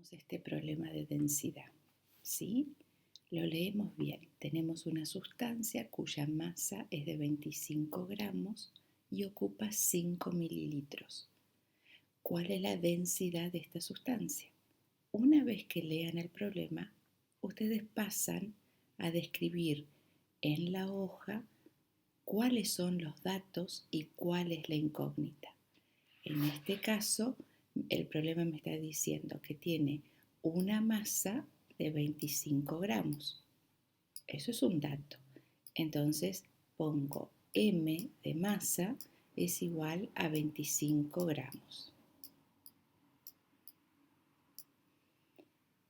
Tenemos este problema de densidad, ¿sí? Lo leemos bien. Tenemos una sustancia cuya masa es de 25 gramos y ocupa 5 mililitros. ¿Cuál es la densidad de esta sustancia? Una vez que lean el problema, ustedes pasan a describir en la hoja cuáles son los datos y cuál es la incógnita. En este caso, el problema me está diciendo que tiene una masa de 25 gramos. Eso es un dato. Entonces pongo M de masa es igual a 25 gramos.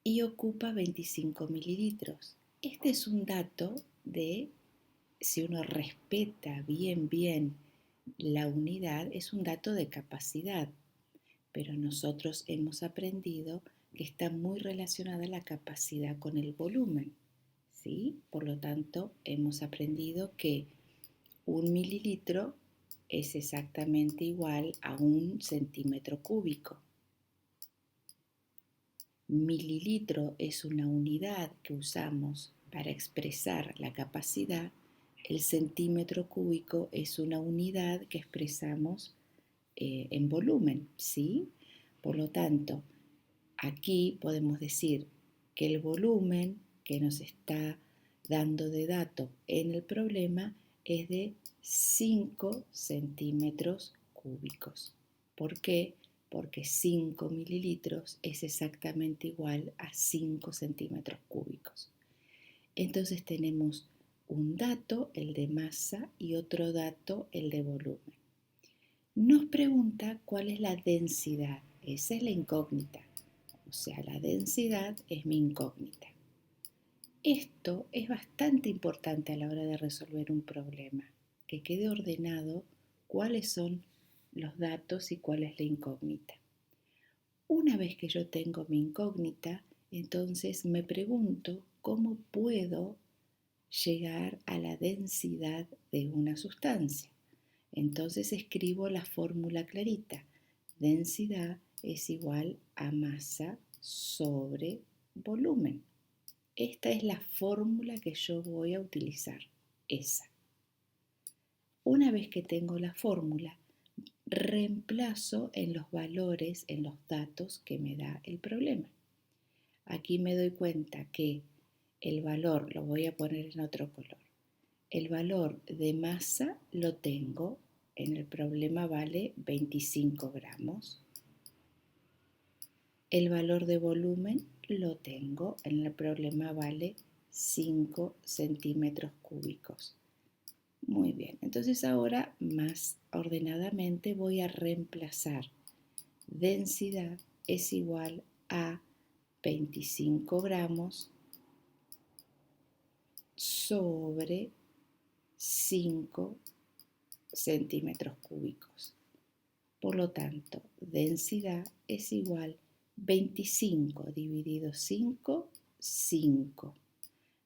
Y ocupa 25 mililitros. Este es un dato de, si uno respeta bien la unidad, es un dato de capacidad. Pero nosotros hemos aprendido que está muy relacionada la capacidad con el volumen, ¿sí? Por lo tanto, hemos aprendido que 1 mililitro es exactamente igual a 1 centímetro cúbico. Mililitro es una unidad que usamos para expresar la capacidad. El centímetro cúbico es una unidad que expresamos en volumen, ¿sí? Por lo tanto, aquí podemos decir que el volumen que nos está dando de dato en el problema es de 5 centímetros cúbicos. ¿Por qué? Porque 5 mililitros es exactamente igual a 5 centímetros cúbicos. Entonces tenemos un dato, el de masa, y otro dato, el de volumen. Nos pregunta cuál es la densidad. Esa es la incógnita. O sea, la densidad es mi incógnita. Esto es bastante importante a la hora de resolver un problema, que quede ordenado cuáles son los datos y cuál es la incógnita. Una vez que yo tengo mi incógnita, entonces me pregunto cómo puedo llegar a la densidad de una sustancia. Entonces escribo la fórmula clarita. Densidad es igual a masa sobre volumen. Esta es la fórmula que yo voy a utilizar, esa. Una vez que tengo la fórmula, reemplazo en los valores, en los datos que me da el problema. Aquí me doy cuenta que el valor lo voy a poner en otro color. El valor de masa lo tengo, en el problema vale 25 gramos. El valor de volumen lo tengo, en el problema vale 5 centímetros cúbicos. Muy bien, entonces ahora más ordenadamente voy a reemplazar densidad es igual a 25 gramos sobre 5 centímetros cúbicos. Por lo tanto, densidad es igual 25 dividido 5, 5.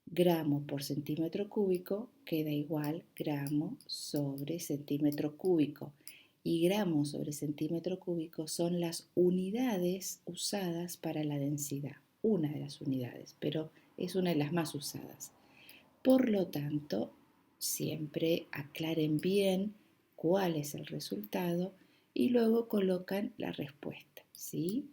Gramo por centímetro cúbico queda igual gramo sobre centímetro cúbico. Y gramo sobre centímetro cúbico son las unidades usadas para la densidad. Una de las unidades, pero es una de las más usadas. Por lo tanto, siempre aclaren bien cuál es el resultado y luego colocan la respuesta, ¿sí?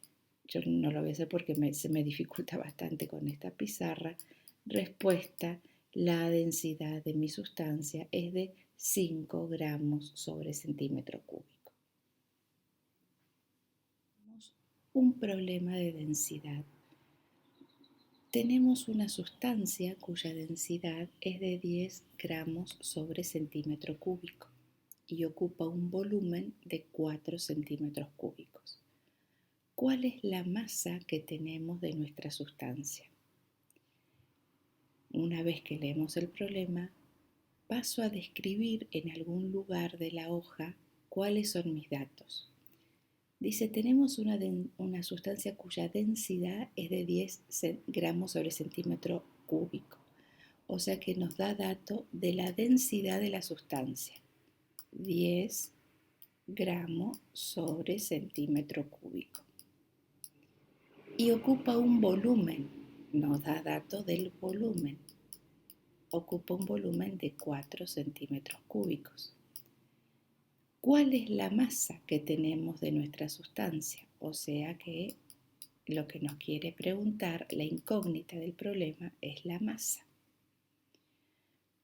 Yo no lo voy a hacer porque se me dificulta bastante con esta pizarra. Respuesta, la densidad de mi sustancia es de 5 gramos sobre centímetro cúbico. Tenemos un problema de densidad. Tenemos una sustancia cuya densidad es de 10 gramos sobre centímetro cúbico y ocupa un volumen de 4 centímetros cúbicos. ¿Cuál es la masa que tenemos de nuestra sustancia? Una vez que leemos el problema, paso a describir en algún lugar de la hoja cuáles son mis datos. Dice, tenemos una sustancia cuya densidad es de 10 gramos sobre centímetro cúbico. O sea que nos da dato de la densidad de la sustancia. 10 gramos sobre centímetro cúbico. y ocupa un volumen, nos da datos del volumen, ocupa un volumen de 4 centímetros cúbicos. ¿Cuál es la masa que tenemos de nuestra sustancia? O sea que lo que nos quiere preguntar, la incógnita del problema, es la masa.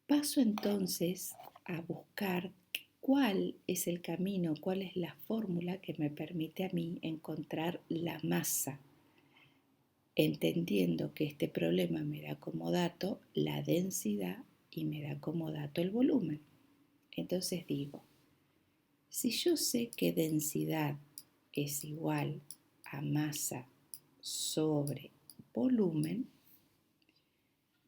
Paso entonces a buscar cuál es el camino, cuál es la fórmula que me permite a mí encontrar la masa, entendiendo que este problema me da como dato la densidad y me da como dato el volumen. Entonces digo, si yo sé que densidad es igual a masa sobre volumen,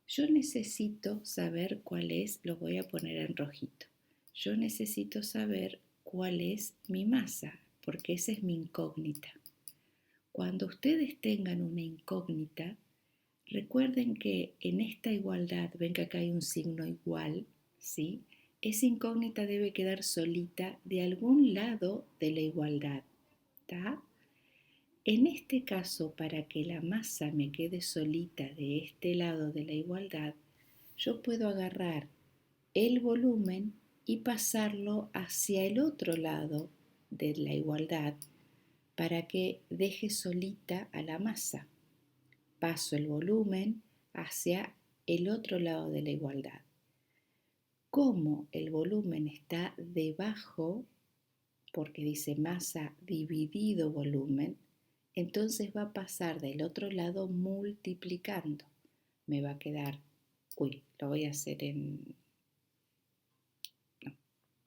yo necesito saber cuál es, lo voy a poner en rojito, yo necesito saber cuál es mi masa, porque esa es mi incógnita. Cuando ustedes tengan una incógnita, recuerden que en esta igualdad, ven que acá hay un signo igual, ¿sí? Esa incógnita debe quedar solita de algún lado de la igualdad, ¿está? En este caso, para que la masa me quede solita de este lado de la igualdad, yo puedo agarrar el volumen y pasarlo hacia el otro lado de la igualdad para que deje solita a la masa. Paso el volumen hacia el otro lado de la igualdad. Como el volumen está debajo, porque dice masa dividido volumen, entonces va a pasar del otro lado multiplicando. Me va a quedar, lo voy a hacer en,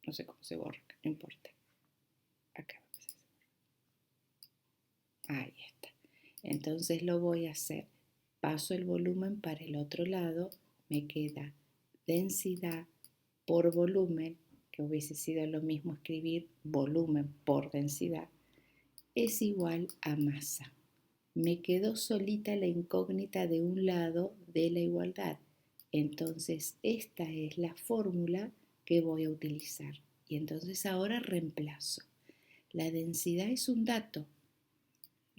no sé cómo se borra, no importa. Acá. Ahí está. Entonces lo voy a hacer. Paso el volumen para el otro lado, me queda densidad por volumen, que hubiese sido lo mismo escribir volumen por densidad, es igual a masa. Me quedó solita la incógnita de un lado de la igualdad. Entonces esta es la fórmula que voy a utilizar. Y entonces ahora reemplazo. La densidad es un dato.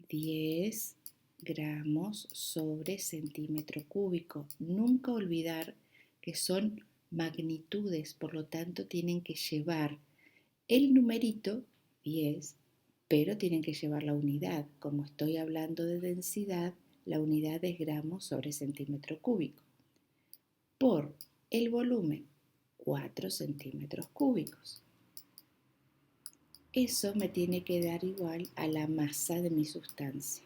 10 gramos sobre centímetro cúbico. Nunca olvidar que son magnitudes, por lo tanto tienen que llevar el numerito 10, pero tienen que llevar la unidad. Como estoy hablando de densidad, la unidad es gramos sobre centímetro cúbico. Por el volumen, 4 centímetros cúbicos. Eso me tiene que dar igual a la masa de mi sustancia.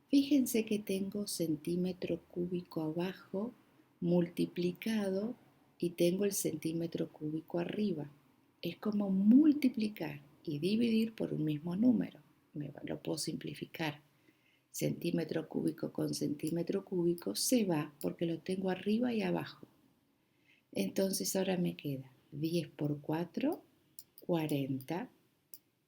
Fíjense que tengo centímetro cúbico abajo multiplicado y tengo el centímetro cúbico arriba. Es como multiplicar y dividir por un mismo número. Lo puedo simplificar. Centímetro cúbico con centímetro cúbico se va porque lo tengo arriba y abajo. Entonces ahora me queda 10 por 4, 40.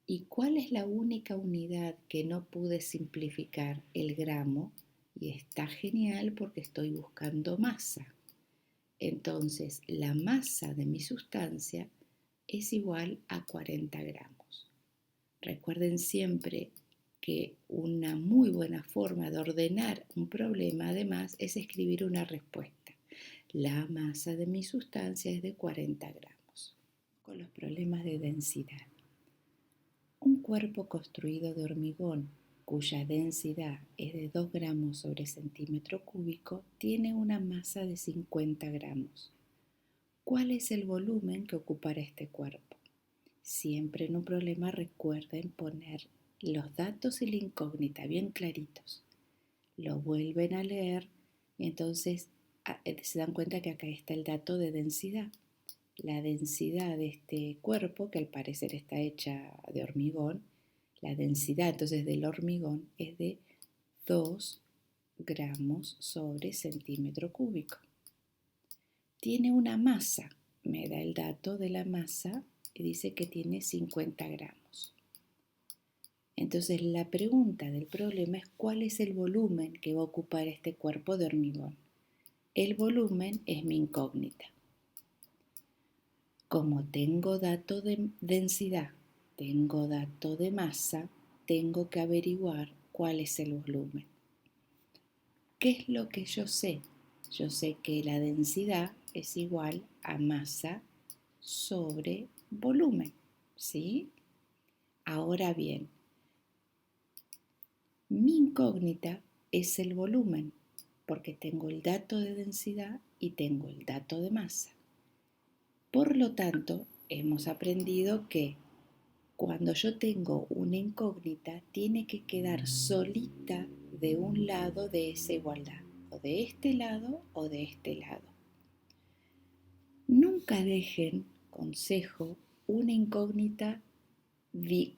¿Y cuál es la única unidad que no pude simplificar? El gramo. Y está genial porque estoy buscando masa. Entonces, la masa de mi sustancia es igual a 40 gramos. Recuerden siempre que una muy buena forma de ordenar un problema, además, es escribir una respuesta. La masa de mi sustancia es de 40 gramos. Con los problemas de densidad. Un cuerpo construido de hormigón cuya densidad es de 2 gramos sobre centímetro cúbico tiene una masa de 50 gramos. ¿Cuál es el volumen que ocupará este cuerpo? Siempre en un problema recuerden poner los datos y la incógnita bien claritos. Lo vuelven a leer y entonces se dan cuenta que acá está el dato de densidad. La densidad de este cuerpo, que al parecer está hecha de hormigón, la densidad entonces del hormigón es de 2 gramos sobre centímetro cúbico. Tiene una masa, me da el dato de la masa y dice que tiene 50 gramos. Entonces la pregunta del problema es cuál es el volumen que va a ocupar este cuerpo de hormigón. El volumen es mi incógnita. Como tengo dato de densidad, tengo dato de masa, tengo que averiguar cuál es el volumen. ¿Qué es lo que yo sé? Yo sé que la densidad es igual a masa sobre volumen, ¿sí? Ahora bien, mi incógnita es el volumen, porque tengo el dato de densidad y tengo el dato de masa. Por lo tanto, hemos aprendido que cuando yo tengo una incógnita, tiene que quedar solita de un lado de esa igualdad, o de este lado o de este lado. Nunca dejen, consejo, una incógnita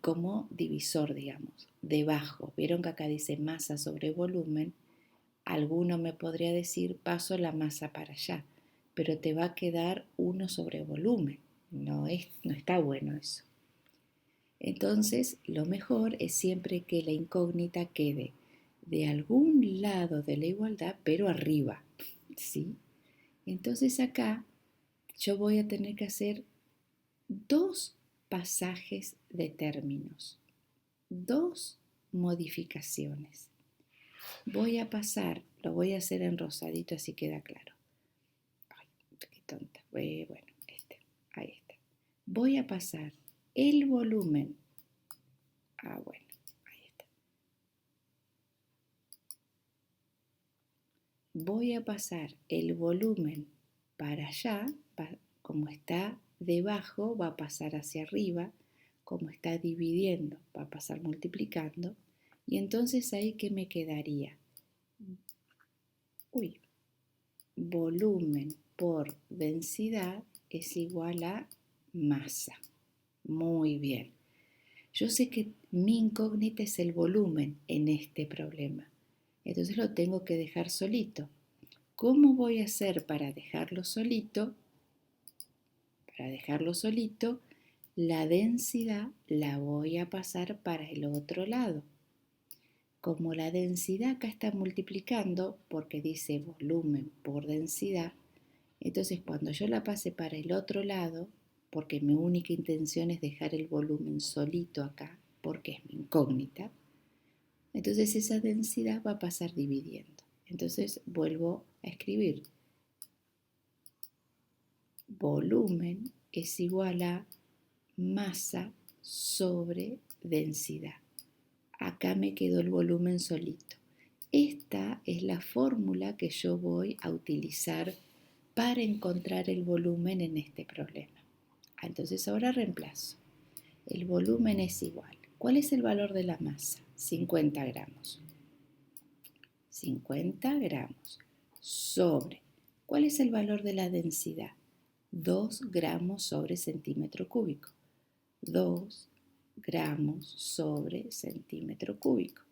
como divisor, digamos, debajo. Vieron que acá dice masa sobre volumen. Alguno me podría decir, paso la masa para allá, pero te va a quedar 1 sobre volumen. No está bueno eso. Entonces, lo mejor es siempre que la incógnita quede de algún lado de la igualdad, pero arriba, ¿sí? Entonces acá yo voy a tener que hacer 2 pasajes de términos, 2 modificaciones. Voy a pasar, lo voy a hacer en rosadito así queda claro. Ay, qué tonta. Bueno, ahí está. Voy a pasar el volumen. Bueno, ahí está. Voy a pasar el volumen para allá, como está debajo va a pasar hacia arriba, como está dividiendo va a pasar multiplicando, y entonces ahí ¿qué me quedaría? Volumen por densidad es igual a masa. Muy bien. Yo sé que mi incógnita es el volumen en este problema. Entonces lo tengo que dejar solito. ¿Cómo voy a hacer para dejarlo solito? Para dejarlo solito, la densidad la voy a pasar para el otro lado. Como la densidad acá está multiplicando, porque dice volumen por densidad, entonces cuando yo la pase para el otro lado, porque mi única intención es dejar el volumen solito acá, porque es mi incógnita, entonces esa densidad va a pasar dividiendo. Entonces vuelvo a escribir. Volumen es igual a masa sobre densidad. Acá me quedó el volumen solito. Esta es la fórmula que yo voy a utilizar para encontrar el volumen en este problema. Entonces ahora reemplazo. El volumen es igual. ¿Cuál es el valor de la masa? 50 gramos. 50 gramos sobre. ¿Cuál es el valor de la densidad? 2 gramos sobre centímetro cúbico. 2 gramos sobre centímetro cúbico.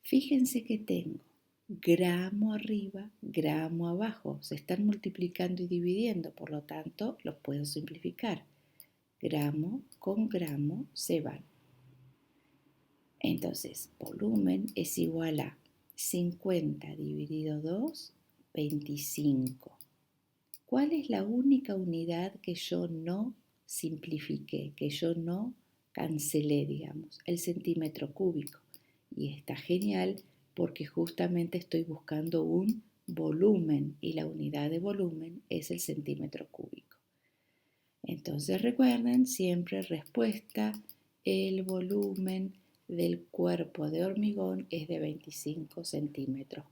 Fíjense que tengo gramo arriba, gramo abajo. Se están multiplicando y dividiendo, por lo tanto los puedo simplificar. Gramo con gramo se van. Entonces, volumen es igual a 50 dividido 2, 25. ¿Cuál es la única unidad que yo no simplifiqué, que yo no cancelé, digamos? El centímetro cúbico. Y está genial porque justamente estoy buscando un volumen y la unidad de volumen es el centímetro cúbico. Entonces recuerden siempre respuesta, el volumen del cuerpo de hormigón es de 25 centímetros